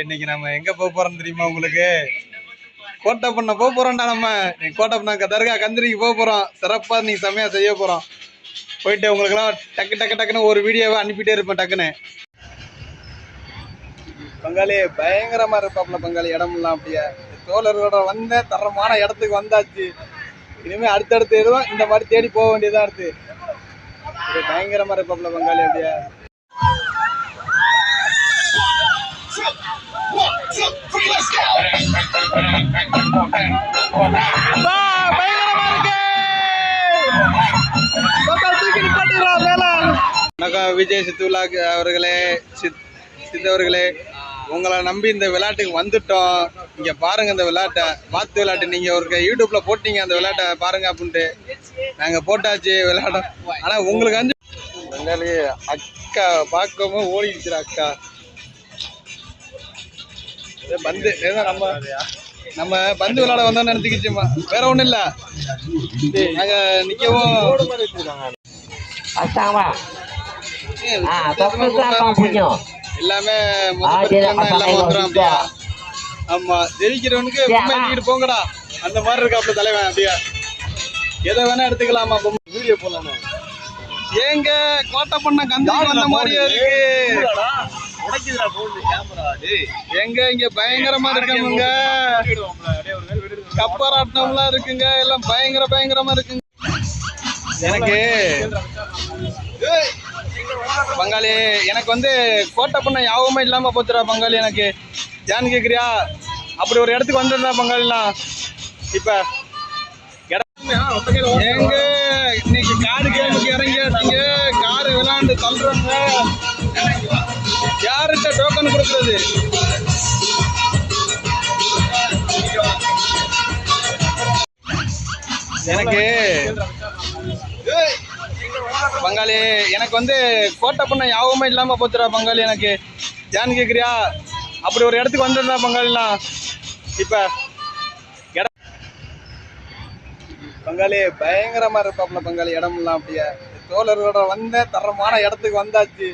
இன்னைக்கு நம்ம எங்க போறோம் தெரியுமா உங்களுக்கு? கோட்டப்பண்ண போறோம்டா. நம்ம கோட்டப்பண்ண தர்கா கந்திரிக்கு போறோம். சிறப்பா நீ செமையா செய்ய போறோம். போயிட்டு உங்களுக்கு எல்லாம் டக்குன்னு ஒரு வீடியோவை அனுப்பிட்டே இருப்பேன். டக்குன்னு பங்காளி பயங்கரமா இருப்பாப்ல பங்காளி. இடமெல்லாம் அப்படியே தோழர்களோட வந்த தரமான இடத்துக்கு வந்தாச்சு. இனிமே அடுத்தடுத்து எதுவும் இந்த மாதிரி தேடி போக வேண்டியதா இருக்கு. பயங்கரமா இருப்பாப்ல பங்காளி அப்படியே. விஜய் சித்துலாக் அவர்களே, சித்தவர்களே, உங்களை நம்பி இந்த விளையாட்டுக்கு வந்துட்டோம். இங்க பாருங்க இந்த விளையாட்டை, வாத்து விளையாட்டு. நீங்க ஒரு யூடியூப்ல போட்டீங்க அந்த விளையாட்டை பாருங்க அப்படின்ட்டு. நாங்க போட்டாச்சு விளையாட்டோம். ஆனா உங்களுக்கு வந்து அக்கா பார்க்கவும் ஓடிடுச்சு. அக்கா பந்து நம்ம பந்து விளையாட வந்தோம்னு நினைச்சுக்கிச்சுமா, வேற ஒண்ணும் இல்ல. நாங்க நிக்கவும் எல்லாமே எல்லாமே வந்துடும் அப்படியா. ஆமா, ஜெயிக்கிறவனுக்கு பொம்மை எடுத்துக்கிட்டு போங்கடா அந்த மாதிரி இருக்காப்ல தலைவன். அப்படியா எதை வேணா எடுத்துக்கலாமா வீடியோ போடலாமா? ஏங்க கோட்டப்பண்ண கந்திரிக்கு வந்த மாதிரியே இருக்கு. எங்க இங்க பயங்கரமா இருக்காங்க. கப்பராட்டம்லாம் இருக்குங்க. எல்லாம் பயங்கரமா இருக்குங்க. எனக்கு பங்காளி எனக்கு வந்து கோட்டப்பண்ண யாபமே இல்லாம போச்சுடா பங்காளி. எனக்கு ஏன்னு கேக்குறியா? அப்படி ஒரு இடத்துக்கு வந்திருந்தா பங்காளிலாம். இப்ப எங்க இன்னைக்கு காடு கேமுக்கு இறங்கியாச்சுங்க. காரு விளையாண்டு தள்ளுறாங்க. யாருக்கிட்ட டோக்கன் கொடுக்கறது? எனக்கு பங்காளி எனக்கு வந்து கோட்டப்பண்ண யாபமே இல்லாம போச்சுடா பங்காளி. எனக்கு ஏன்னு கேக்குறியா? அப்படி ஒரு இடத்துக்கு வந்திருந்தா பங்காளிலாம். இப்ப பங்காளி பயங்கரமா இருப்பாப்ல பங்காளி. இடமெல்லாம் அப்படியே தோழர்களோட வந்த தரமான இடத்துக்கு வந்தாச்சு.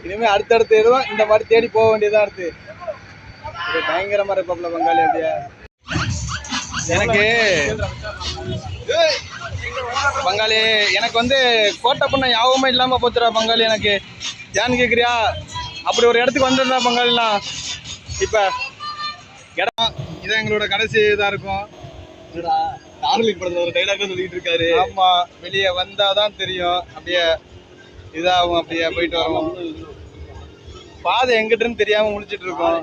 இனிமே அடுத்தடுத்து எதுவும் இந்த மாதிரி தேடி போக வேண்டியதா இருக்கு. பயங்கரமா இருப்பாப்ல பங்காளி அப்படியே. எனக்கு பங்காளி எனக்கு வந்து கோட்டப்பண்ண யாபமே இல்லாம போச்சுடா பங்காளி. எனக்கு ஏன்னு கேக்குறியா? அப்படி ஒரு இடத்துக்கு வந்திருந்தா பங்காளிலாம். இப்ப இடம் இது எங்களோட கடைசி இதா இருக்கும். டார்லிங் படத்துல ஒரு டைலாக் சொல்லிட்டு இருக்காரு. ஆமா, வெளியே வந்தாதான் தெரியும். அப்படியே இதாகும். அப்படியே போயிட்டு வரோம். பாதை எங்கிட்டுன்னு தெரியாம முடிச்சிட்டு இருக்கோம்.